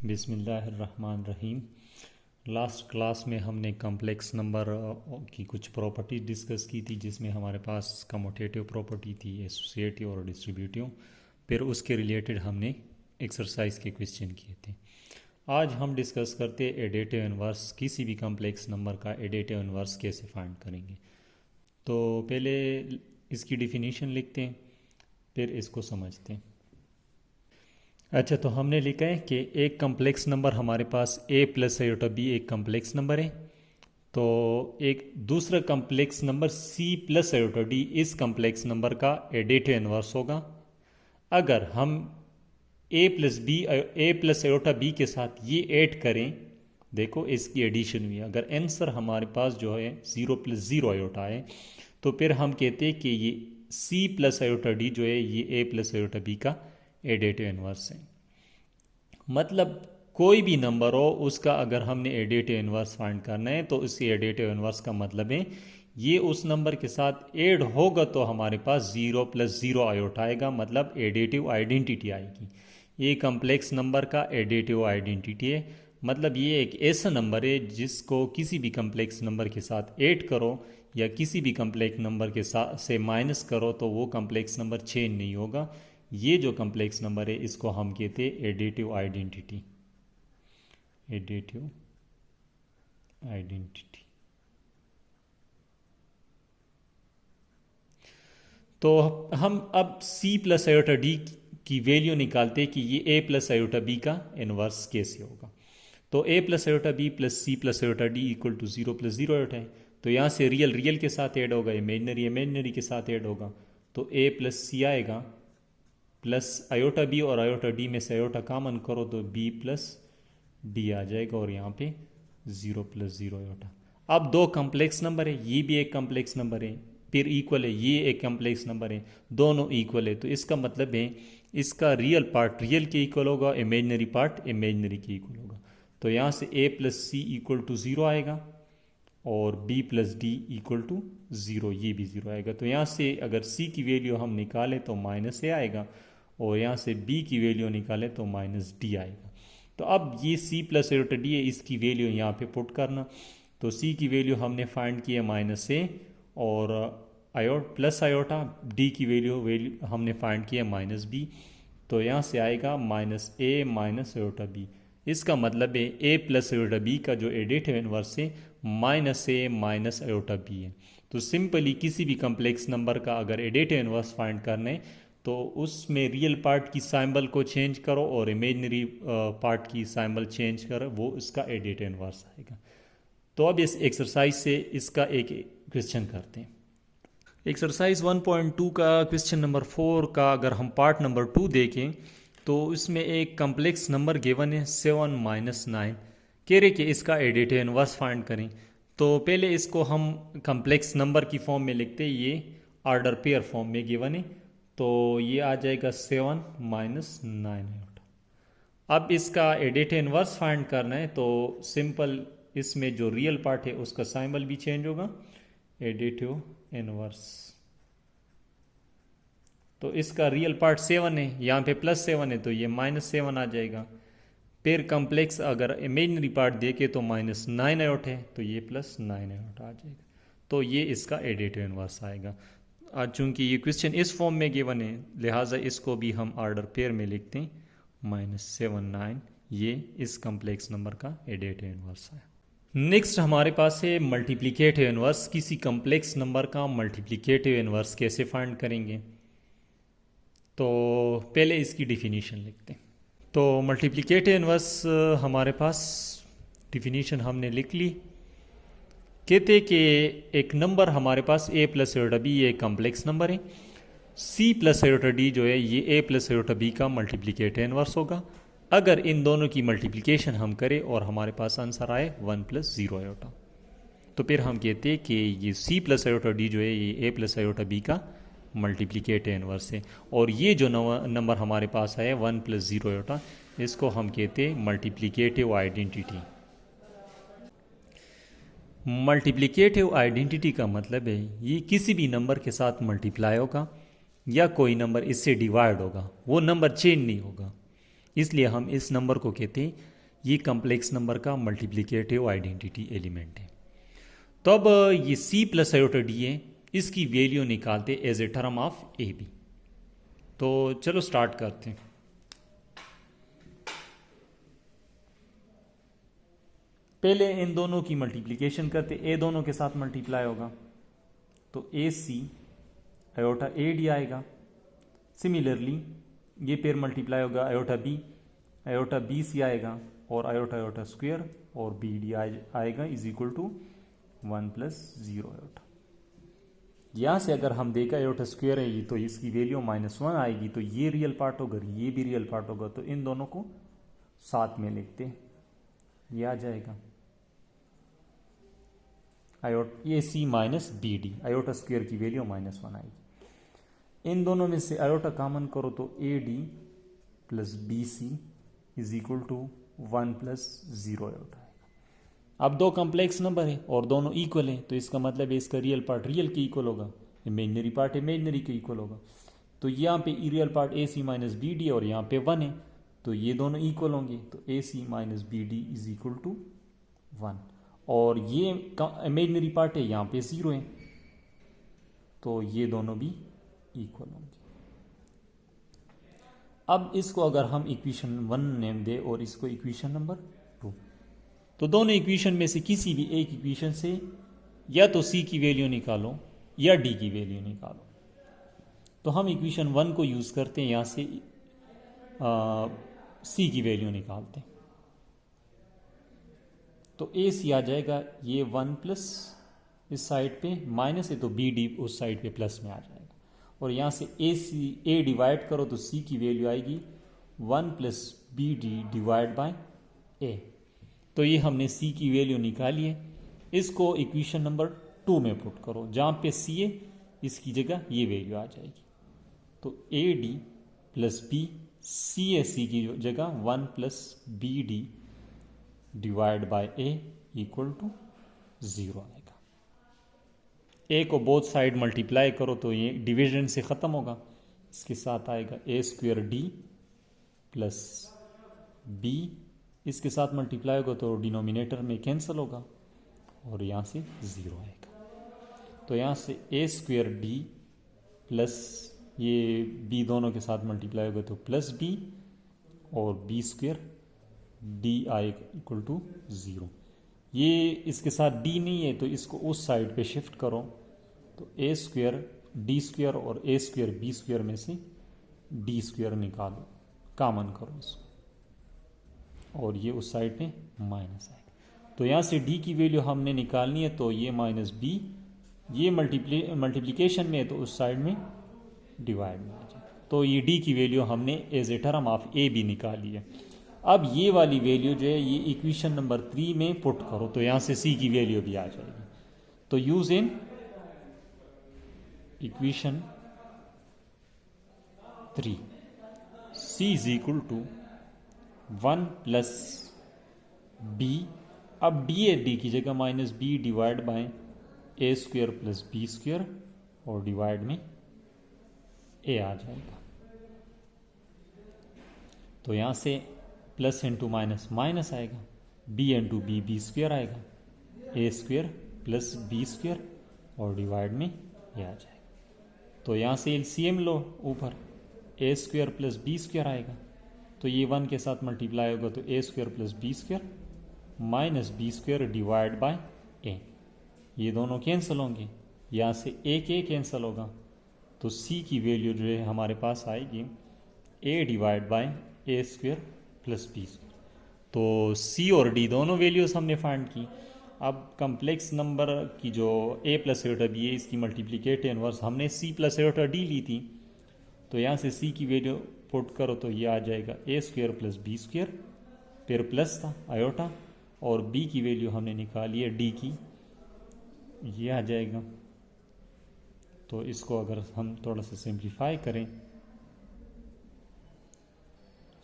बिस्मिल्लाहिर्रहमानिर्रहीम। Last class में हमने कम्प्लेक्स नंबर की कुछ प्रॉपर्टी डिस्कस की थी, जिसमें हमारे पास कम्यूटेटिव प्रॉपर्टी थी, एसोसिएटिव और डिस्ट्रीब्यूटिव। फिर उसके रिलेटेड हमने एक्सरसाइज के क्वेश्चन किए थे। आज हम डिस्कस करते हैं एडिटिव इनवर्स। किसी भी कम्प्लेक्स नंबर का एडिटिव इनवर्स कैसे फाइंड करेंगे। तो पहले इसकी डिफिनीशन लिखते हैं, फिर इसको समझते हैं। अच्छा, तो हमने लिखा है कि एक कम्प्लेक्स नंबर हमारे पास a प्लस आयोटा b एक कम्प्लेक्स नंबर है। तो एक दूसरा complex number c plus iota d इस कम्प्लेक्स नंबर का एडिटिव इनवर्स होगा। अगर हम a प्लस आयोटा b के साथ ये ऐड करें, देखो इसकी एडिशन हुई। अगर आंसर हमारे पास जो है 0 प्लस 0 आयोटा है, तो फिर हम कहते हैं कि ये c प्लस आयोटा d जो है ये a प्लस आयोटा b का एडिटिव इनवर्स है। मतलब कोई भी नंबर हो, उसका अगर हमने एडिटिव इनवर्स फाइंड करना है तो इसकी एडिटिव इनवर्स का मतलब है ये उस नंबर के साथ ऐड होगा तो हमारे पास 0 प्लस 0 आयोटा आएगा, मतलब एडिटिव आइडेंटिटी आएगी। ये कम्प्लेक्स नंबर का एडिटिव आइडेंटिटी है। मतलब ये एक ऐसा नंबर है जिसको किसी भी कम्प्लेक्स नंबर के साथ ऐड करो या किसी भी कम्प्लेक्स नंबर के साथ से माइनस करो तो वो कम्प्लेक्स नंबर चेंज नहीं होगा। ये जो कम्प्लेक्स नंबर है इसको हम कहते हैं एडिटिव आइडेंटिटी। Additive identity. तो हम अब c प्लस आयोटा d की वैल्यू निकालते हैं कि ये a प्लस आयोटा b का इनवर्स कैसे होगा। तो a plus iota b plus c plus iota d equal to 0 plus 0 iota है। तो यहाँ से रियल रियल के साथ ऐड होगा, इमेजनरी इमेजनरी के साथ ऐड होगा, तो a प्लस c आएगा, प्लस आयोटा बी और आयोटा डी में से आयोटा कॉमन करो तो b प्लस डी आ जाएगा, और यहाँ पे 0 प्लस 0 आयोटा। अब दो कम्प्लेक्स नंबर है, ये भी एक कम्प्लेक्स नंबर है, फिर इक्वल है, ये एक कम्प्लेक्स नंबर है, दोनों इक्वल है। तो इसका मतलब है इसका रियल पार्ट रियल के इक्वल होगा, इमेजनरी पार्ट इमेजनरी के इक्वल होगा। तो यहाँ से a plus C equal to 0 आएगा और b plus D equal to 0, ये भी 0 आएगा। तो यहाँ से अगर c की वैल्यू हम निकालें तो माइनस a आएगा, और यहाँ से b की वैल्यू निकालें तो माइनस डी आएगा। तो अब ये c प्लस आयोटा डी है, इसकी वैल्यू यहाँ पे पुट करना। तो c की वैल्यू हमने फाइंड की है माइनस a, और प्लस आयोटा d की वैल्यू हमने फाइंड की है माइनस b। तो यहाँ से आएगा minus a minus iota b। इसका मतलब है a प्लस आयोटा b का जो एडिटिव इनवर्स है minus a minus iota b है। तो सिंपली किसी भी कम्प्लेक्स नंबर का अगर एडिटिव इनवर्स फाइंड करना है तो उसमें रियल पार्ट की साइंबल को चेंज करो और इमेजनरी पार्ट की साइंबल चेंज करो, वो इसका एडिटिव इनवर्स आएगा। तो अब इस एक्सरसाइज से इसका एक क्वेश्चन करते हैं। एक्सरसाइज 1.2 का क्वेश्चन नंबर 4 का अगर हम पार्ट नंबर 2 देखें तो इसमें एक कम्प्लेक्स नंबर गिवन है 7 माइनस 9। कह रहे कि इसका एडिटिव इनवर्स फाइंड करें। तो पहले इसको हम कम्प्लेक्स नंबर की फॉर्म में लिखते हैं, ये ऑर्डर पेयर फॉर्म में गिवन है। तो ये आ जाएगा 7 माइनस 9। अब इसका एडिटिव इनवर्स फाइंड करना है तो सिंपल इसमें जो रियल पार्ट है उसका साइंबल भी चेंज होगा, एडिटिव इनवर्स। तो इसका रियल पार्ट 7 है, यहाँ पे प्लस 7 है तो ये माइनस 7 आ जाएगा। फिर कम्प्लेक्स अगर इमेजनरी पार्ट देखे तो माइनस 9 आयोट है तो ये प्लस 9 आयोट आ जाएगा। तो ये इसका एडिटिव इनवर्स आएगा। चूंकि ये क्वेश्चन इस फॉर्म में गिवन है लिहाजा इसको भी हम ऑर्डर पेयर में लिखते हैं, माइनस 7 9। ये इस कम्प्लेक्स नंबर का एडिटिव इनवर्स है। नेक्स्ट हमारे पास है मल्टीप्लिकेटिव इनवर्स। किसी कम्प्लेक्स नंबर का मल्टीप्लिकेटिव इनवर्स कैसे फाइंड करेंगे। तो पहले इसकी डिफिनीशन लिखते हैं। तो मल्टीप्लिकेटिव इनवर्स हमारे पास डिफिनीशन हमने लिख ली। कहते कि एक नंबर हमारे पास a प्लस आयोटा b ये कम्प्लेक्स नंबर है, c प्लस आयोटा d जो है ये a प्लस आयोटा b का मल्टीप्लिकेटिव इनवर्स होगा। अगर इन दोनों की मल्टीप्लिकेशन हम करें और हमारे पास आंसर आए 1 प्लस 0 आयोटा, तो फिर हम कहते हैं कि ये c प्लस आयोटा d जो है ये a प्लस आयोटा b का मल्टीप्लिकेटिव इनवर्स है। और ये जो नंबर हमारे पास है 1 प्लस 0 आयोटा, इसको हम कहते हैं मल्टीप्लिकेटिव आइडेंटिटी। मल्टीप्लिकेटिव आइडेंटिटी का मतलब है ये किसी भी नंबर के साथ मल्टीप्लाई होगा या कोई नंबर इससे डिवाइड होगा, वो नंबर चेंज नहीं होगा। इसलिए हम इस नंबर को कहते हैं ये कम्प्लेक्स नंबर का मल्टीप्लिकेटिव आइडेंटिटी एलिमेंट है। तो अब ये सी प्लस आयोटा डी है, इसकी वैल्यू निकालते as a term of A B. तो चलो स्टार्ट करते हैं। पहले इन दोनों की मल्टीप्लिकेशन करते, ए दोनों के साथ मल्टीप्लाई होगा तो A C iota A D आएगा। सिमिलरली ये पेयर मल्टीप्लाई होगा आयोटा बी सी आएगा और आयोटा स्क्वायर और बी डी आएगा is equal to 1 plus 0 iota. यहां से अगर हम देखा आयोटा स्क्वायर है ये, तो इसकी वैल्यू -1 आएगी, तो ये रियल पार्ट होगा, ये भी रियल पार्ट होगा, तो इन दोनों को साथ में लिखते हैं, ये आ जाएगा A C minus B D, iota square की वैल्यू -1 आएगी। इन दोनों में से आयोटा कॉमन करो तो A D plus B C is equal to 1 plus 0 iota आएगा। अब दो कॉम्प्लेक्स नंबर है और दोनों इक्वल हैं, तो इसका मतलब है इसका रियल पार्ट रियल के इक्वल होगा, इमेजिनरी पार्ट इमेजिनरी के इक्वल होगा। तो यहाँ पे real part A C minus B D और यहाँ पे 1 है, तो ये दोनों इक्वल होंगे, तो A C minus B D is equal to 1। और ये इमेजिनरी पार्ट है, यहाँ पे 0 है, तो ये दोनों भी इक्वल होंगे। अब इसको अगर हम इक्वेशन 1 नेम दे और इसको इक्वेशन नंबर 2, तो दोनों इक्वेशन में से किसी भी एक इक्वेशन से या तो सी की वैल्यू निकालो या डी की वैल्यू निकालो। तो हम इक्वेशन 1 को यूज करते हैं, यहां से सी की वैल्यू निकालते हैं, तो ए सी आ जाएगा ये 1 प्लस इस साइड पे माइनस है तो बी डी उस साइड पे प्लस में आ जाएगा, और यहां से ए डिवाइड करो तो सी की वैल्यू आएगी 1 plus B D divide by A. तो ये हमने सी की वैल्यू निकाली है, इसको इक्वेशन नंबर 2 में पुट करो, जहां पे सी है इसकी जगह ये वैल्यू आ जाएगी, तो A D plus B C A C की जगह 1 plus B D divide by A equal to 0 आएगा। ए को बोथ साइड मल्टीप्लाई करो तो ये डिवीजन से ख़त्म होगा, इसके साथ आएगा A square D plus B, इसके साथ मल्टीप्लाई होगा तो डिनोमिनेटर में कैंसिल होगा और यहाँ से 0 आएगा। तो यहाँ से ए स्क्वायर डी प्लस ये बी दोनों के साथ मल्टीप्लाई होगा तो प्लस बी और बी स्क्वायर डी आएगा इक्वल टू 0। ये इसके साथ डी नहीं है तो इसको उस साइड पे शिफ्ट करो, तो ए स्क्वायर डी स्क्वायर और ए स्क्वायर बी स्क्वायर में से डी स्क्वायर निकालो, कॉमन करो इसको, और ये उस साइड पे माइनस आएगा। तो यहाँ से डी की वैल्यू हमने निकालनी है, तो ये माइनस बी ये मल्टीप्लिकेशन में है तो उस साइड में डिवाइड में आ जाए, तो ये डी की वैल्यू हमने as a term of A B निकाली है। अब ये वाली वैल्यू जो है ये इक्वेशन नंबर 3 में पुट करो, तो यहाँ से सी की वैल्यू भी आ जाएगी। तो use in equation 3 C is equal to 1 plus B, अब डी है डी की जगह minus B divide by A square plus B square और डिवाइड में ए आ जाएगा। तो यहां से प्लस इंटू माइनस माइनस आएगा, B into B B square आएगा, A square plus B square और डिवाइड में ये आ जाएगा। तो यहाँ से एलसीएम लो, ऊपर A square plus B square आएगा, तो ये 1 के साथ मल्टीप्लाई होगा तो A square plus B square minus B square divide by A, ये दोनों कैंसिल होंगे, यहाँ से ए कैंसिल होगा, तो सी की वैल्यू जो है हमारे पास आएगी A divide by A square plus B square. तो सी और डी दोनों वैल्यूज हमने फाइंड की। अब कम्प्लेक्स नंबर की जो ए प्लस आयोटा बी है इसकी मल्टीप्लिकेटिव इनवर्स हमने सी प्लस आयोटा डी ली थी, तो यहाँ से सी की वैल्यू पुट करो तो ये आ जाएगा ए स्क्वायर प्लस बी स्क्वायर, फिर प्लस था आयोटा, और बी की वैल्यू हमने निकाली है डी की, ये आ जाएगा। तो इसको अगर हम थोड़ा सा सिंप्लीफाई करें,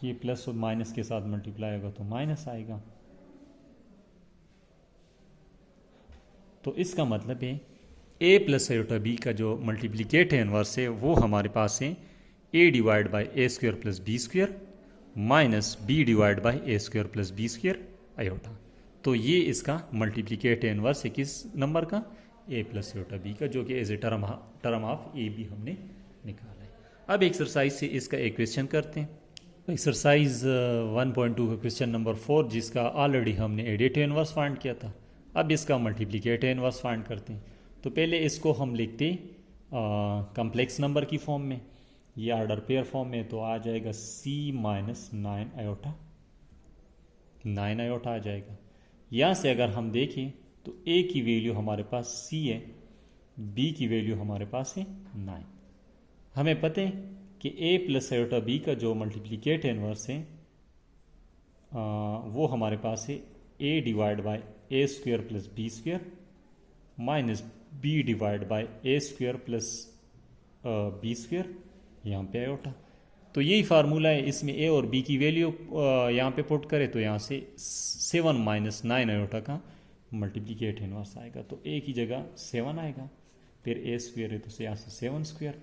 ये प्लस और माइनस के साथ मल्टीप्लाई होगा तो माइनस आएगा, तो इसका मतलब है ए प्लस आयोटा बी का जो मल्टीप्लिकेट है इनवर्स है वो हमारे पास है A divide by A square plus B square minus B divide by A square plus B square iota. तो ये इसका मल्टीप्लिकेटिव इनवर्स है किस नंबर का, ए प्लस आयोटा बी का, जो कि as a term of A B हमने निकाला है। अब एक्सरसाइज से इसका एक क्वेश्चन करते हैं। एक्सरसाइज 1.2 का क्वेश्चन नंबर 4, जिसका ऑलरेडी हमने एडिटिव इनवर्स फाइंड किया था। अब इसका मल्टीप्लिकेटिव इनवर्स फाइंड करते हैं। तो पहले इसको हम लिखते कम्प्लेक्स नंबर की फॉर्म में, ये ऑर्डर पेयर फॉर्म में, तो आ जाएगा c माइनस 9 आयोटा, 9 आयोटा आ जाएगा। यहाँ से अगर हम देखें तो a की वैल्यू हमारे पास c है, b की वैल्यू हमारे पास है 9। हमें पता है कि a प्लस आयोटा b का जो मल्टीप्लिकेटिव इनवर्स है वो हमारे पास है a divide by A square plus B square minus B divide by A square plus B square, यहाँ पे आयोटा। तो यही फार्मूला है, इसमें ए और बी की वैल्यू यहाँ पे पुट करें तो यहाँ से 7 माइनस 9 आयोटा का मल्टीप्लिकेटिव इनवर्स आएगा। तो ए की जगह 7 आएगा, फिर ए स्क्वायर है तो यहाँ से 7 स्क्वायर,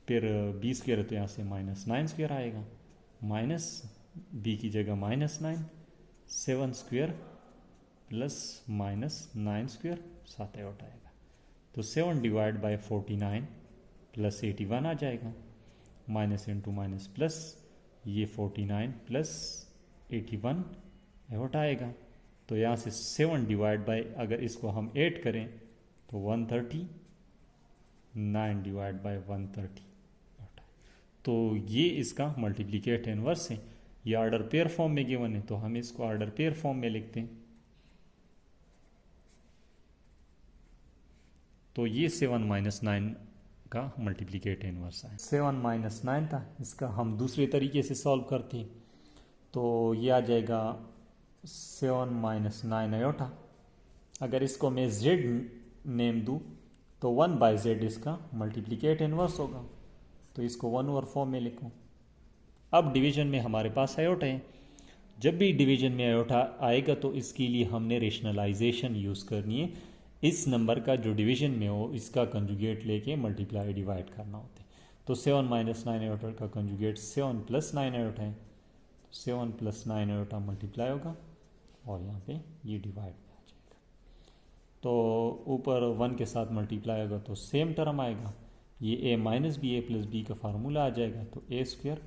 फिर बी स्क्वायर है तो यहाँ से माइनस 9 स्क्वायर आएगा, माइनस बी की जगह minus 9, 7 square plus minus 9 square 7 iota आएगा। तो 7 डिवाइड बाय 49 प्लस 81 आ जाएगा, माइनस इंटू माइनस प्लस, ये 49 प्लस 81 आयोटा आएगा। तो यहाँ से 7 डिवाइड बाय, अगर इसको हम 8 करें तो 130, 9 डिवाइड बाय 130 आयोटा। तो ये इसका मल्टीप्लिकेटिव इनवर्स है। ये ऑर्डर पेयर फॉर्म में गिवन है, तो हम इसको ऑर्डर पेयर फॉर्म में लिखते हैं। तो ये 7 माइनस 9 का मल्टीप्लिकेटिव इनवर्स है। 7 माइनस 9 था, इसका हम दूसरे तरीके से सॉल्व करते हैं। तो ये आ जाएगा 7 माइनस 9 आयोटा। अगर इसको मैं z नेम दूँ तो 1 बाई z इसका मल्टीप्लिकेटिव इनवर्स होगा। तो इसको 1/4 में लिखूँ। अब डिवीजन में हमारे पास आयोटा है। जब भी डिवीजन में आयोटा आएगा तो इसके लिए हमने रेशनलाइजेशन यूज़ करनी है। इस नंबर का जो डिवीजन में हो इसका कंजुगेट लेके मल्टीप्लाई डिवाइड करना होता है। तो 7 माइनस 9 आयोटा का कंजुगेट 7 प्लस 9 आयोटा है, 7 प्लस 9 आयोटा मल्टीप्लाई होगा और यहाँ पे ये डिवाइड आ जाएगा। तो ऊपर 1 के साथ मल्टीप्लाई होगा तो सेम टर्म आएगा, ये a minus B, A plus B का फार्मूला आ जाएगा। तो A square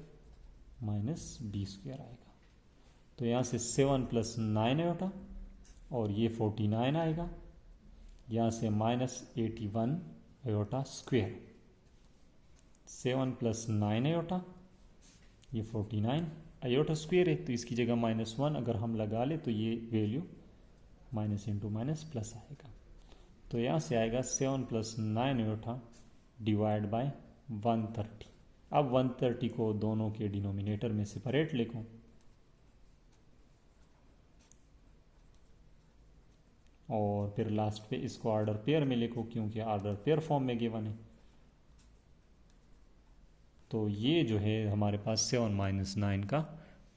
minus B square आएगा। तो यहाँ से 7 प्लस 9 आयोटा और ये 49 आएगा, यहाँ से minus 81 iota square, 7 plus 9 iota, ये 49 आयोटा स्क्वायर है, तो इसकी जगह -1 अगर हम लगा ले तो ये value minus into minus plus आएगा। तो यहाँ से आएगा 7 प्लस 9 आयोटा डिवाइड बाय 130। अब 130 को दोनों के डिनोमिनेटर में सेपरेट लिखूं, और फिर लास्ट पे इसको ऑर्डर पेयर में लिखो क्योंकि ऑर्डर पेयर फॉर्म में गिवन है। तो ये जो है हमारे पास 7 माइनस 9 का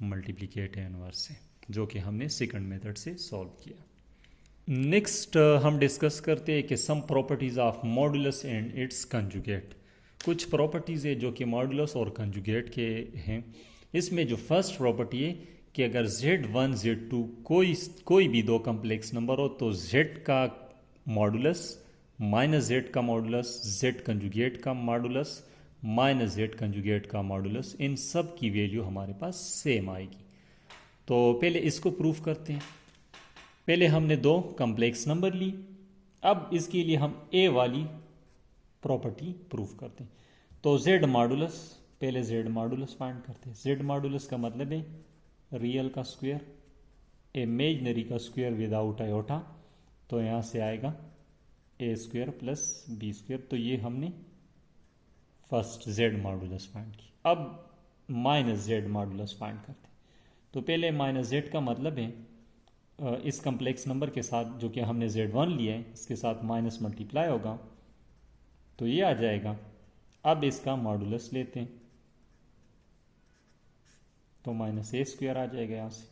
मल्टीप्लिकेटिव इनवर्स है, जो कि हमने सेकंड मेथड से सॉल्व किया। नेक्स्ट हम डिस्कस करते हैं कि some properties of modulus and its conjugate. कुछ प्रॉपर्टीज़ है जो कि मॉडुलस और कंजुगेट के हैं। इसमें जो फर्स्ट प्रॉपर्टी है कि अगर Z1 Z2 कोई भी दो कम्प्लेक्स नंबर हो तो Z का मॉडुलस माइनस Z का मॉडुलस, Z कंजुगेट का मॉडुलस माइनस Z कंजुगेट का मॉडुलस, इन सब की वैल्यू हमारे पास सेम आएगी। तो पहले इसको प्रूफ करते हैं। पहले हमने दो कम्प्लेक्स नंबर ली, अब इसके लिए हम A वाली प्रॉपर्टी प्रूफ करते हैं। तो Z मॉडुलस, पहले Z मॉडुलस फाइंड करते हैं। Z मॉडुलस का मतलब है रियल का स्क्वायर, इमेजनरी का स्क्वायर विदाउट आयोटा। तो यहाँ से आएगा A square plus B square. तो ये हमने फर्स्ट Z मॉडुलस फाइंड की। अब माइनस Z मॉडुलस फाइंड करते हैं। तो पहले माइनस Z का मतलब है इस कम्प्लेक्स नंबर के साथ जो कि हमने Z1 लिया है इसके साथ माइनस मल्टीप्लाई होगा तो ये आ जाएगा। अब इसका मॉडुलस लेते हैं तो माइनस ए स्क्वायर आ जाएगा यहाँ से,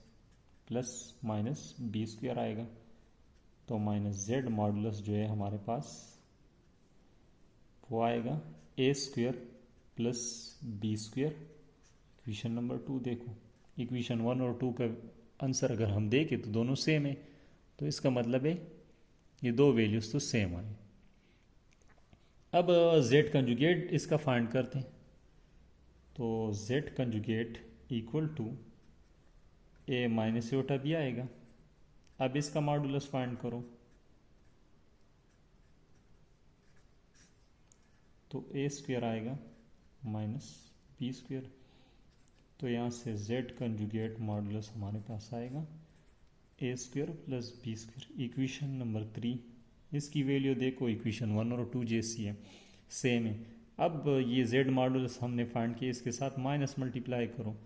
प्लस माइनस बी स्क्वायर आएगा। तो माइनस Z मॉडुलस जो है हमारे पास वो आएगा A square plus B square. Equation number 2 देखो, इक्वेशन 1 और 2 का आंसर अगर हम देखें तो दोनों सेम है, तो इसका मतलब है ये दो वैल्यूज़ तो सेम आए। अब z कंजुगेट इसका फाइंड करते हैं। तो z conjugate equal to a minus iota B आएगा। अब इसका मॉडुलस फाइंड करो, तो a स्क्वायर आएगा माइनस बी स्क्वायर। तो यहाँ से z कंजुगेट मॉडुलस हमारे पास आएगा a square plus B square. Equation number 3, इसकी वैल्यू देखो इक्वेशन 1 और 2 जैसी है, सेम है। अब ये z मॉडुलस हमने फाइंड किया, इसके साथ माइनस मल्टीप्लाई करो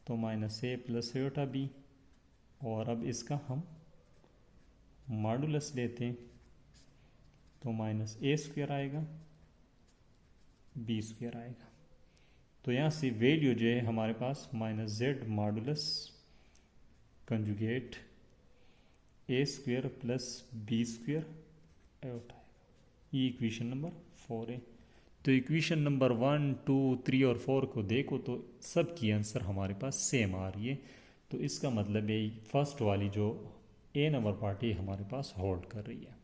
तो minus a plus iota B, और अब इसका हम मॉडुलस लेते हैं तो माइनस a स्क्वायर आएगा बी स्क्वायर आएगा। तो यहाँ से वैल्यू जो है हमारे पास minus z modulus conjugate a square plus B square iota आएगा। ये इक्वेशन नंबर 4 है। तो इक्वेशन नंबर 1, 2, 3 और 4 को देखो तो सब की आंसर हमारे पास सेम आ रही है। तो इसका मतलब है फर्स्ट वाली जो ए नंबर पार्ट है हमारे पास होल्ड कर रही है।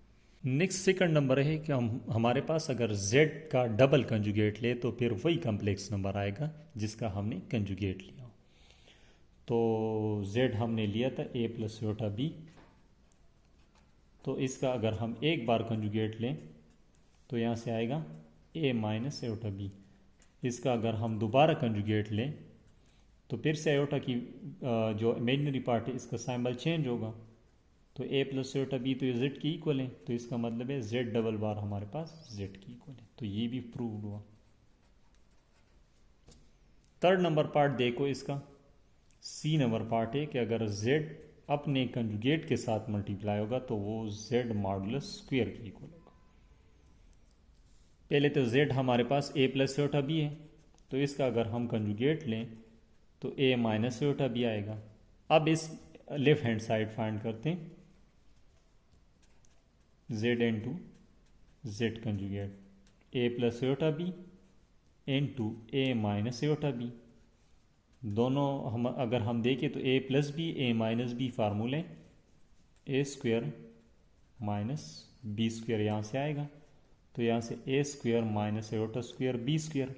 नेक्स्ट सेकंड नंबर है कि हमारे पास अगर z का डबल कंजुगेट ले तो फिर वही कम्प्लेक्स नंबर आएगा जिसका हमने कंजुगेट लिया। तो z हमने लिया था a प्लस योटा b, तो इसका अगर हम एक बार कंजुगेट लें तो यहाँ से आएगा a माइनस आयोटा b। इसका अगर हम दोबारा कंजुगेट लें तो फिर से आयोटा की जो इमेजिनरी पार्ट है इसका सिंबल चेंज होगा। तो a प्लस आयोटा b तो ये z की इक्वल है, तो इसका मतलब है z डबल बार हमारे पास z की इक्वल है। तो ये भी प्रूव्ड हुआ। थर्ड नंबर पार्ट देखो, इसका c नंबर पार्ट है कि अगर z अपने कंजुगेट के साथ मल्टीप्लाई होगा तो वो z मॉडुलस स्क्वायर की इक्वल होगा। पहले तो z हमारे पास a प्लस आयोटा b है, तो इसका अगर हम कंजुगेट लें तो a माइनस आयोटा b आएगा। अब इस लेफ्ट हैंड साइड फाइंड करते हैं, z into z conjugate a plus iota b into a minus iota b। दोनों हम अगर हम देखें तो a plus B a minus B फार्मूले a square minus B square यहाँ से आएगा। तो यहाँ से a square minus iota square B square.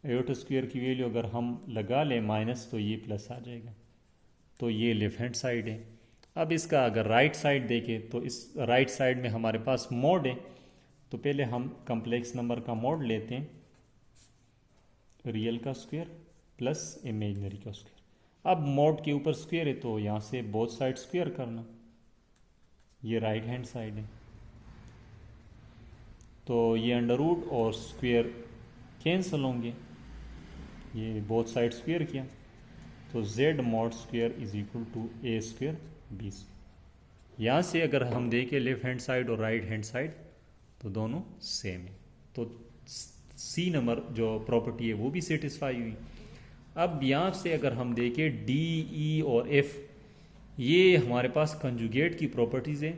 Iota square की वैल्यू अगर हम लगा लें माइनस तो ये प्लस आ जाएगा। तो ये लेफ्ट हैंड साइड है। अब इसका अगर राइट साइड देखें तो इस राइट साइड में हमारे पास मोड है, तो पहले हम कम्प्लेक्स नंबर का मोड लेते हैं, रियल का स्क्वायर प्लस इमेजिनरी का स्क्वायर। अब मोड के ऊपर स्क्वायर है तो यहाँ से बोथ साइड स्क्वायर करना, ये राइट हैंड साइड है। तो ये अंडर रूट और स्क्वायर कैंसिल होंगे, ये बोथ साइड स्क्वायर किया तो z mod square is equal to a square B square. यहाँ से अगर हम देखें लेफ्ट हैंड साइड और राइट हैंड साइड तो दोनों सेम है। तो सी नंबर जो प्रॉपर्टी है वो भी सेटिस्फाई हुई। अब यहाँ से अगर हम देखें डी, ई और एफ, ये हमारे पास कंजुगेट की प्रॉपर्टीज़ है।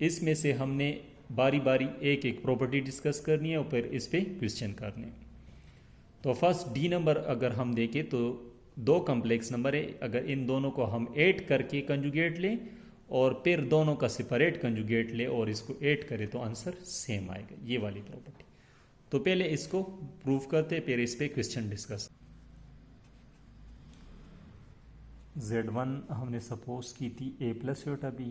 इसमें से हमने बारी बारी एक एक प्रॉपर्टी डिस्कस करनी है और फिर इस पर क्वेश्चन करने हैं। तो फर्स्ट डी नंबर अगर हम देखें तो दो कम्प्लेक्स नंबर है, अगर इन दोनों को हम ऐड करके कंजुगेट लें और फिर दोनों का सेपरेट कंजुगेट ले और इसको ऐड करें तो आंसर सेम आएगा, ये वाली प्रॉपर्टी। तो पहले इसको प्रूव करते फिर इस पे क्वेश्चन डिस्कस। z1 हमने सपोज की थी a plus iota b,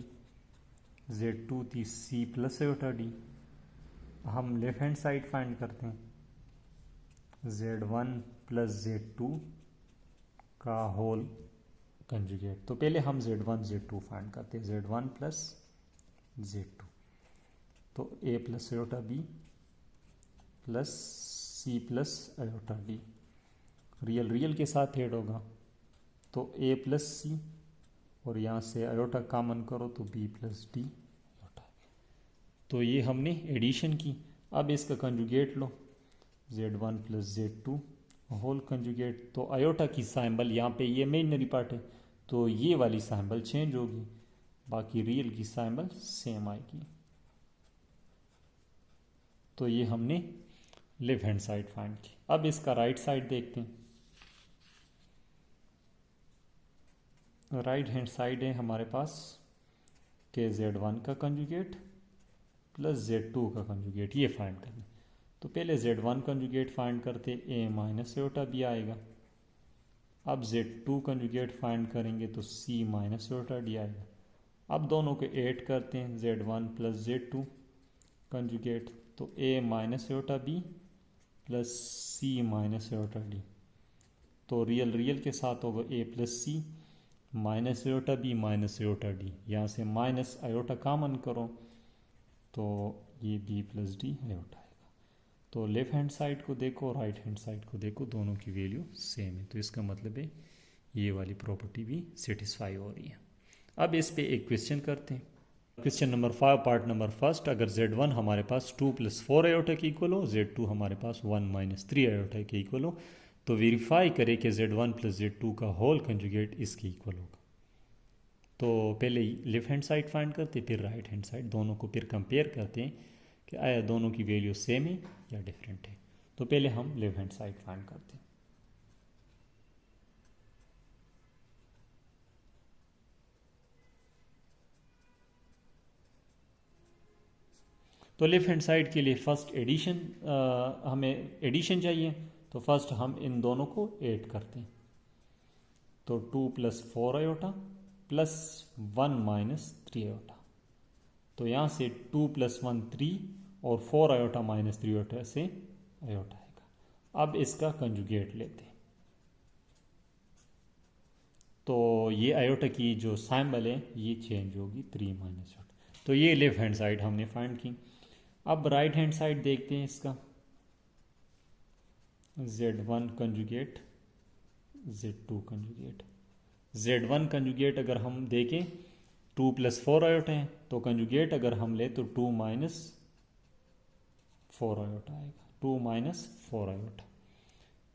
z2 थी c प्लस आयोटा d। हम लेफ्ट हैंड साइड फाइंड करते हैं, z1 प्लस z2 का होल कंजुगेट। तो पहले हम z1 z2 फाइंड करते हैं, z1 प्लस z2 तो a plus iota b plus c plus iota d, real real के साथ ऐड होगा तो a प्लस सी, और यहाँ से आयोटा कॉमन करो तो b प्लस डी आयोटा। तो ये हमने एडिशन की। अब इसका कंजुगेट लो, z1 plus z2 whole conjugate. तो आयोटा की साइंबल यहाँ पे ये इमेजिनरी पार्ट है तो ये वाली साइंबल चेंज होगी, बाकी रियल की साइंबल सेम आएगी। तो ये हमने लेफ्ट हैंड साइड फाइंड की। अब इसका राइट साइड देखते हैं। राइट हैंड साइड है हमारे पास के Z1 का कंजुगेट प्लस Z2 का कंजुगेट, ये फाइंड करना। तो पहले Z1 कंजुगेट फाइंड करते, A माइनस आयोटा B आएगा। अब Z2 कंजुगेट फाइंड करेंगे तो C माइनस आयोटा D आएगा। अब दोनों को ऐड करते हैं, Z1 प्लस Z2 कंजुगेट, तो A minus iota B plus C minus iota D। तो रियल रियल के साथ होगा A plus C minus iota B minus iota D। यहाँ से माइनस आयोटा कॉमन करो तो ये B प्लस D आयोटा आएगा। तो लेफ्ट हैंड साइड को देखो, राइट हैंड साइड को देखो, दोनों की वैल्यू सेम है। तो इसका मतलब है ये वाली प्रॉपर्टी भी सेटिस्फाई हो रही है। अब इस पे एक क्वेश्चन करते हैं। Question number 5 part number first, अगर Z1 हमारे पास 2 प्लस 4 आयोटा के इक्वल हो, Z2 हमारे पास 1 माइनस 3 आयोटा के इक्वल हो, तो वेरीफाई करें कि Z1 प्लस Z2 का होल कंजुगेट इसके इक्वल होगा। तो पहले लेफ्ट हैंड साइड फाइंड करते, फिर राइट हैंड साइड, दोनों को फिर कंपेयर करते हैं कि आया दोनों की वैल्यू सेम है या डिफरेंट है। तो पहले हम लेफ्ट हैंड साइड फाइंड करते हैं। तो लेफ्ट हैंड साइड के लिए फर्स्ट एडिशन, हमें एडिशन चाहिए, तो फर्स्ट हम इन दोनों को ऐड करते हैं। तो 2 plus 4 iota plus 1 minus 3 iota. तो यहाँ से 2 प्लस 1 3 और 4 आयोटा माइनस 3 आयोटा से आयोटा आएगा। अब इसका कंजुगेट लेते हैं। तो ये आयोटा की जो साइंबल है ये चेंज होगी 3 माइनस आयोटा। तो ये लेफ्ट हैंड साइड हमने फाइंड की। अब राइट हैंड साइड देखते हैं इसका। Z1 conjugate Z2 conjugate. Z1 conjugate अगर हम देखें 2 प्लस 4 आयोटा है, तो कंजुगेट अगर हम ले तो 2 माइनस 4 आयोटा आएगा, 2 माइनस 4 आयोटा।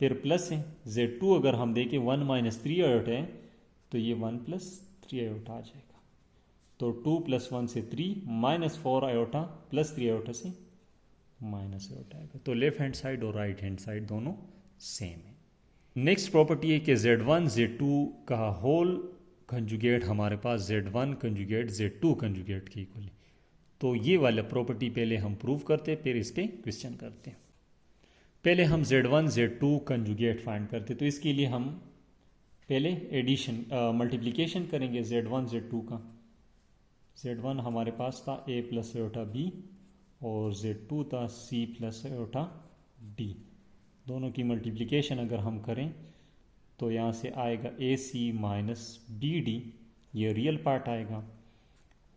फिर प्लस है Z2 अगर हम देखें 1 माइनस 3 आयोटा है, तो ये 1 प्लस 3 आयोटा आ जाएगा। तो 2 प्लस 1 से 3 माइनस 4 आयोटा प्लस 3 आयोटा से माइनस आयोटा आएगा। तो लेफ्ट हैंड साइड और राइट हैंड साइड दोनों सेम है। नेक्स्ट प्रॉपर्टी है कि Z1 Z2 का होल कंजुगेट हमारे पास Z1 कंजुगेट Z2 कंजुगेट के इक्वल है। तो ये वाला प्रॉपर्टी पहले हम प्रूव करते हैं, फिर इस पे क्वेश्चन करते हैं। पहले हम Z1 Z2 कंजुगेट फाइंड करते, तो इसके लिए हम पहले एडिशन मल्टीप्लिकेशन करेंगे Z1 Z2 का। Z1 हमारे पास था A प्लस आयोटा B और Z2 था C प्लस आयोटा D। दोनों की मल्टीप्लिकेशन अगर हम करें तो यहाँ से आएगा AC माइनस BD, ये रियल पार्ट आएगा,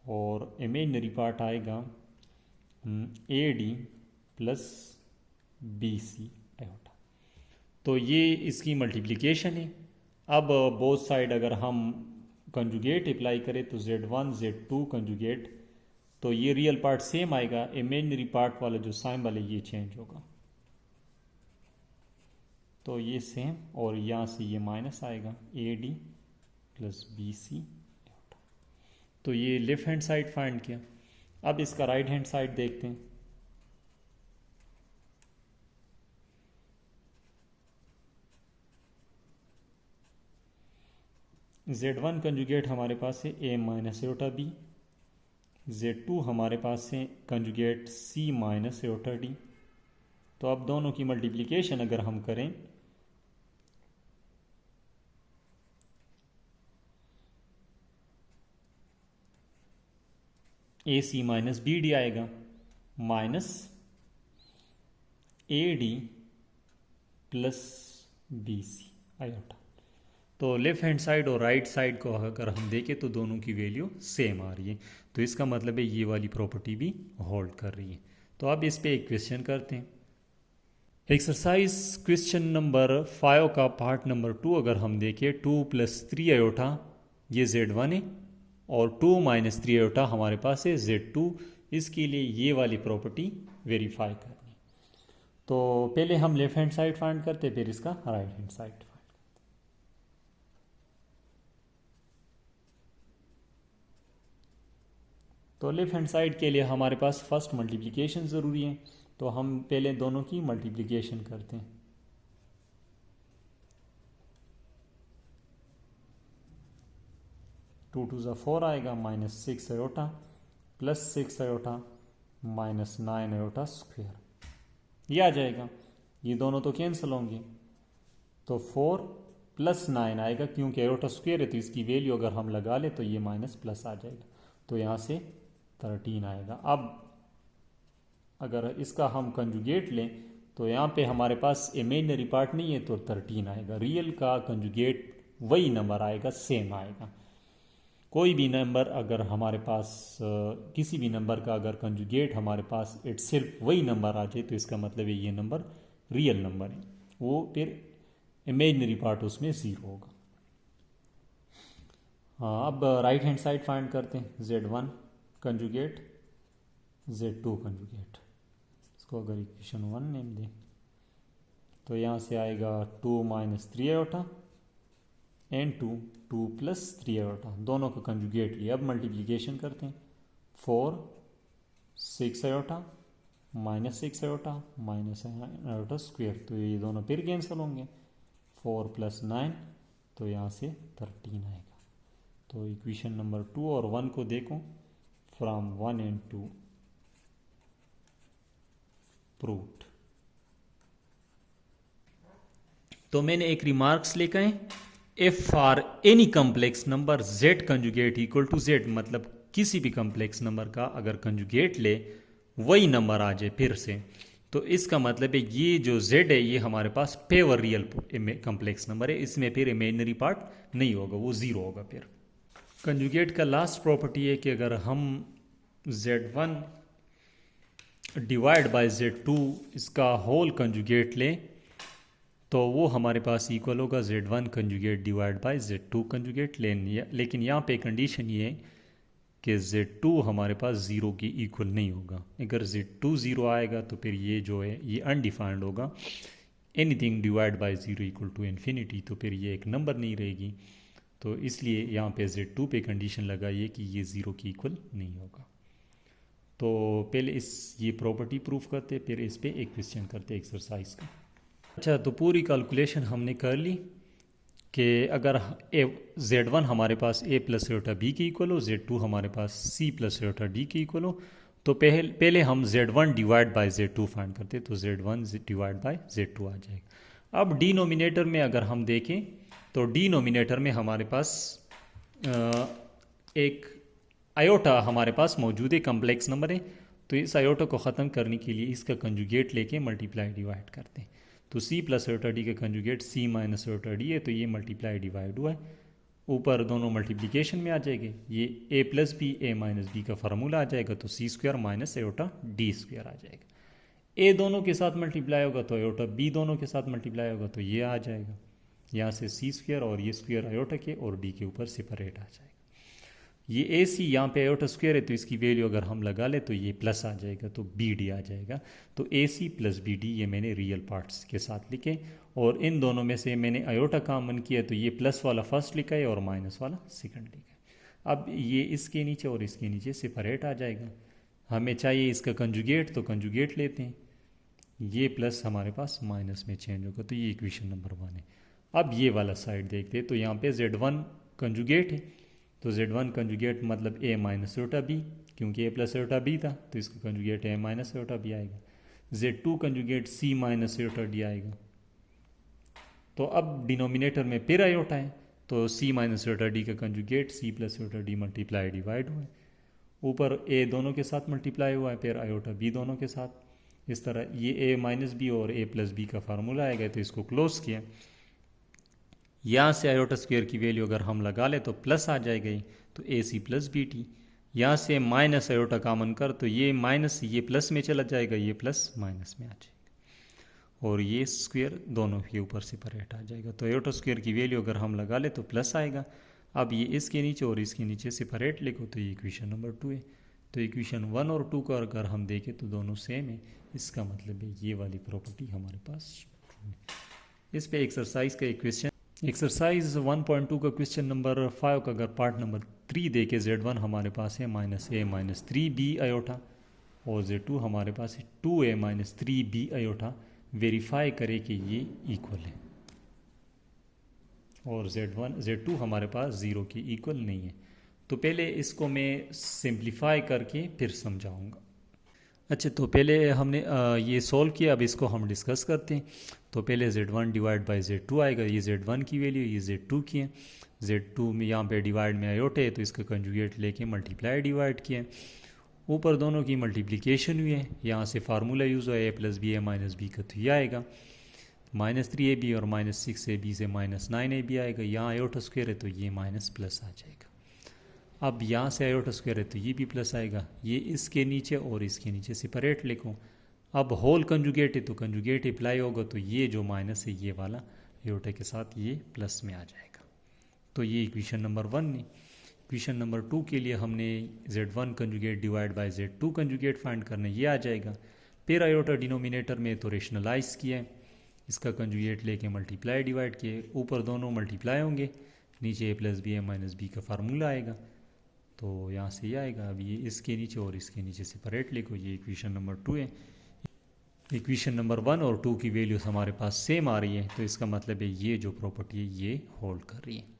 और इमेजिनरी पार्ट आएगा AD प्लस BC आयोटा। तो ये इसकी मल्टीप्लिकेशन है। अब बोथ साइड अगर हम कंजुगेट अप्लाई करें तो Z1 Z2 कंजुगेट, तो ये रियल पार्ट सेम आएगा, इमेजिनरी पार्ट वाला जो साइन वाला ये चेंज होगा। तो ये सेम, और यहाँ से ये माइनस आएगा AD प्लस BC। तो ये लेफ्ट हैंड साइड फाइंड किया। अब इसका राइट हैंड साइड देखते हैं। Z1 कंजुगेट हमारे पास है A minus iota B, Z2 हमारे पास है conjugate C minus iota D। तो अब दोनों की मल्टीप्लिकेशन अगर हम करें AC माइनस BD आएगा minus AD plus BC iota. तो लेफ्ट हैंड साइड और राइट साइड को अगर हम देखें तो दोनों की वैल्यू सेम आ रही है। तो इसका मतलब है ये वाली प्रॉपर्टी भी होल्ड कर रही है। तो अब इस पे एक क्वेश्चन करते हैं। एक्सरसाइज क्वेश्चन नंबर 5 का पार्ट नंबर 2 अगर हम देखें 2 प्लस 3 आयोटा ये Z1 है, और 2 माइनस 3 आयोटा हमारे पास है Z2। इसके लिए ये वाली प्रॉपर्टी वेरीफाई करनी। तो पहले हम लेफ्ट हैंड साइड फाइंड करते, फिर इसका राइट हैंड साइड। तो लेफ्ट हैंड साइड के लिए हमारे पास फर्स्ट मल्टीप्लिकेशन ज़रूरी है, तो हम पहले दोनों की मल्टीप्लिकेशन करते हैं। 2 टू ज़ा 4 आएगा, minus 6 iota plus 6 iota minus 9 iota square, ये आ जाएगा। ये दोनों तो कैंसिल होंगे, तो 4 प्लस 9 आएगा, क्योंकि आयोटा स्क्वायर है तो इसकी वैल्यू अगर हम लगा ले तो ये माइनस प्लस आ जाएगा, तो यहाँ से 13 आएगा। अब अगर इसका हम कंजुगेट लें तो यहाँ पे हमारे पास इमेजिनरी पार्ट नहीं है तो 13 आएगा। रियल का कंजुगेट वही नंबर आएगा, सेम आएगा। कोई भी नंबर अगर हमारे पास किसी भी नंबर का अगर कंजुगेट हमारे पास इटसेल्फ वही नंबर आ जाए तो इसका मतलब है ये नंबर रियल नंबर है, वो फिर इमेजिनरी पार्ट उसमें 0 होगा। हाँ, अब राइट हैंड साइड फाइंड करते हैं। Z1 कंजुगेट, Z2 कंजुगेट, इसको अगर इक्वेशन 1 नेम दें तो यहाँ से आएगा 2 minus 3 iota and 2 plus 3 iota, दोनों का कंजुगेट लिया। अब मल्टीप्लिकेशन करते हैं, 4 6 iota minus 6 iota minus iota square, तो ये दोनों फिर कैंसिल होंगे। 4 प्लस 9, तो यहाँ से 13 आएगा। तो इक्वेशन नंबर 2 और 1 को देखो, फ्रॉम 1 एंड 2 प्रूव्ड। तो मैंने एक रिमार्क्स लिखा है, if for any complex number z conjugate equal to z, मतलब किसी भी कॉम्प्लेक्स नंबर का अगर कंजुगेट ले वही नंबर आ जाए फिर से, तो इसका मतलब है ये जो z है ये हमारे पास पेवर रियल कॉम्प्लेक्स नंबर है, इसमें फिर इमेजिनरी पार्ट नहीं होगा, वो 0 होगा। फिर कंजुगेट का लास्ट प्रॉपर्टी है कि अगर हम z1 डिवाइड बाय z2 इसका होल कंजुगेट लें तो वो हमारे पास इक्वल होगा z1 conjugate divide by z2 conjugate लेकिन यहाँ पे कंडीशन ये है कि z2 हमारे पास 0 के इक्वल नहीं होगा। अगर z2 0 आएगा तो फिर ये जो है ये अनडिफाइंड होगा। Anything divide by 0 equal to infinity, तो फिर ये एक नंबर नहीं रहेगी। तो इसलिए यहाँ पे z2 पे कंडीशन लगाइए कि ये 0 के इक्वल नहीं होगा। तो पहले ये प्रॉपर्टी प्रूफ करते, फिर इस पर एक क्वेश्चन करते एक्सरसाइज का। अच्छा, तो पूरी कैलकुलेशन हमने कर ली कि अगर z1 हमारे पास a प्लस आयोटा b के इक्वल हो, z2 हमारे पास c प्लस आयोटा d के इक्वल हो, तो पहले हम z1 divide by z2 find करते, तो z1 डिवाइड बाय z2 आ जाएगा। अब डिनोमिनेटर में अगर हम देखें तो डिनोमिनेटर में हमारे पास एक आयोटा हमारे पास मौजूद है, कम्प्लेक्स नंबर है, तो इस आयोटा को ख़त्म करने के लिए इसका कंजुगेट लेके मल्टीप्लाई डिवाइड करते हैं। तो c प्लस आयोटा डी का conjugate c minus iota D है, तो ये मल्टीप्लाई डिवाइड हुआ है, ऊपर दोनों मल्टीप्लिकेशन में आ जाएंगे। ये a plus B A minus B का फार्मूला आ जाएगा, तो c square minus iota D square आ जाएगा। a दोनों के साथ मल्टीप्लाई होगा तो आयोटा b दोनों के साथ मल्टीप्लाई होगा तो ये आ जाएगा। यहाँ से c स्क्वायर और ये स्क्वायर आयोटा के और d के ऊपर सेपरेट आ जाएगा। ये ए सी यहाँ पे आयोटा स्क्वायर है तो इसकी वैल्यू अगर हम लगा ले तो ये प्लस आ जाएगा, तो बी डी आ जाएगा। तो A C plus B D ये मैंने रियल पार्ट्स के साथ लिखे, और इन दोनों में से मैंने आयोटा कॉमन किया, तो ये प्लस वाला फर्स्ट लिखा है और माइनस वाला सेकंड लिखा है। अब ये इसके नीचे और इसके नीचे सेपरेट आ जाएगा। हमें चाहिए इसका कंजुगेट, तो कंजुगेट लेते हैं, ये प्लस हमारे पास माइनस में चेंज होगा, तो ये इक्वेशन नंबर 1 है। अब ये वाला साइड देखते हैं, तो यहाँ पे z1 कंजुगेट है, तो z1 कंजुगेट मतलब a माइनस आयोटा b, क्योंकि a प्लस आयोटा b था तो इसका conjugate a minus iota b आएगा। z2 conjugate c minus iota d आएगा। तो अब डिनोमिनेटर में फिर आयोटा है, तो c माइनस आयोटा d का conjugate c plus iota d multiply divide हुआ है, ऊपर a दोनों के साथ मल्टीप्लाई हुआ है, फिर आयोटा b दोनों के साथ। इस तरह ये a माइनस बी और a प्लस बी का फार्मूला आएगा, तो इसको क्लोज किया। यहाँ से आयोटा स्क्वायर की वैल्यू अगर हम लगा ले तो प्लस आ जाएगा, तो A C plus B T. यहाँ से माइनस आयोटा कॉमन कर तो ये माइनस ये प्लस में चला जाएगा, ये प्लस माइनस में आ जाएगा, और ये स्क्वायर दोनों के ऊपर सेपरेट आ जाएगा। तो आयोटा स्क्वायर की वैल्यू अगर हम लगा ले तो प्लस आएगा। अब ये इसके नीचे और इसके नीचे सेपरेट लिखो, तो ये इक्वेशन नंबर 2 है। तो इक्वेशन 1 और 2 का अगर हम देखें तो दोनों सेम है, इसका मतलब है ये वाली प्रॉपर्टी हमारे पास। इस पे एक्सरसाइज का एक क्वेश्चन, एक्सरसाइज 1.2 का क्वेश्चन नंबर 5 का अगर पार्ट नंबर 3 देखे, z1 हमारे पास है माइनस ए माइनस 3b आयोटा और z2 हमारे पास है 2a minus 3b iota, verify करे कि ये इक्वल है, और z2 हमारे पास 0 की इक्वल नहीं है। तो पहले इसको मैं सिंप्लीफाई करके फिर समझाऊंगा। अच्छा, तो पहले हमने ये सॉल्व किया, अब इसको हम डिस्कस करते हैं। तो पहले z1 डिवाइड बाई z2 आएगा, ये z1 की वैल्यू, ये z2 की है। z2 में यहाँ पे डिवाइड में आयोट है तो इसका कंजुगेट लेके मल्टीप्लाई डिवाइड किया है, ऊपर दोनों की मल्टीप्लिकेशन हुई है, यहाँ से फार्मूला यूज़ हुआ है a+b है माइनस बी का, तो ये आएगा -3ab और -6ab से -9ab आएगा। यहाँ आयोटा स्क्वायर है तो ये माइनस प्लस आ जाएगा। अब यहाँ से आयोटा स्क्वायर है तो ये भी प्लस आएगा, ये इसके नीचे और इसके नीचे सेपरेट लिखूँ। अब होल कंजुगेट है तो कंजुगेट अप्लाई होगा, तो ये जो माइनस है ये वाला आयोटा के साथ ये प्लस में आ जाएगा। तो ये इक्वेशन नंबर 1 है। इक्वेशन नंबर 2 के लिए हमने z1 conjugate divide by z2 conjugate find करना, ये आ जाएगा। फिर आयोटा डिनोमिनेटर में तो रेशनलाइज किया है, इसका कंजुगेट लेके मल्टीप्लाई डिवाइड किए, ऊपर दोनों मल्टीप्लाई होंगे, नीचे a+b है माइनस बी का फार्मूला आएगा, तो यहाँ से ये आएगा। अब ये इसके नीचे और इसके नीचे सेपरेट लिखो, ये इक्वेशन नंबर 2 है। इक्वेशन नंबर 1 और 2 की वैल्यूज हमारे पास सेम आ रही है, तो इसका मतलब है ये जो प्रॉपर्टी है ये होल्ड कर रही है।